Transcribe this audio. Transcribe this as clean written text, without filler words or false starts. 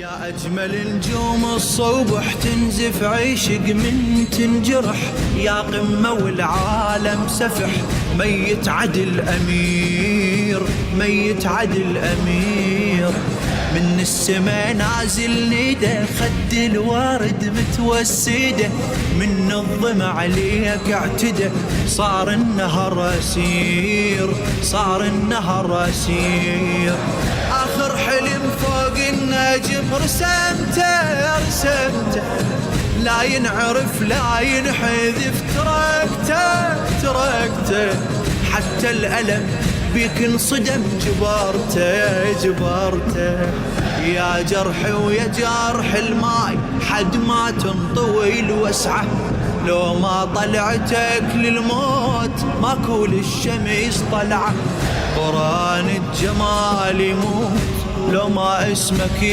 يا أجمل نجوم الصبح تنزف عيشق من تنجرح، يا قمة والعالم سفح، ميت عدل أمير، ميت عدل أمير. من السما نازل نيده، خد الوارد متوسده، من الظما عليك اعتدى، صار النهر أسير، صار النهر أسير. آخر حلم فوق النجم رسمته، رسمته، لا ينعرف لا ينحذف، تركته، تركته، حتى الألم بيك انصدم، جبرته، جبرته. يا جرحي ويا جرح الماي، حد ما تنطوي الوسعة، لو ما طلعتك للموت ماكو للشمس طلعة. قران الجمال يموت لو ما اسمك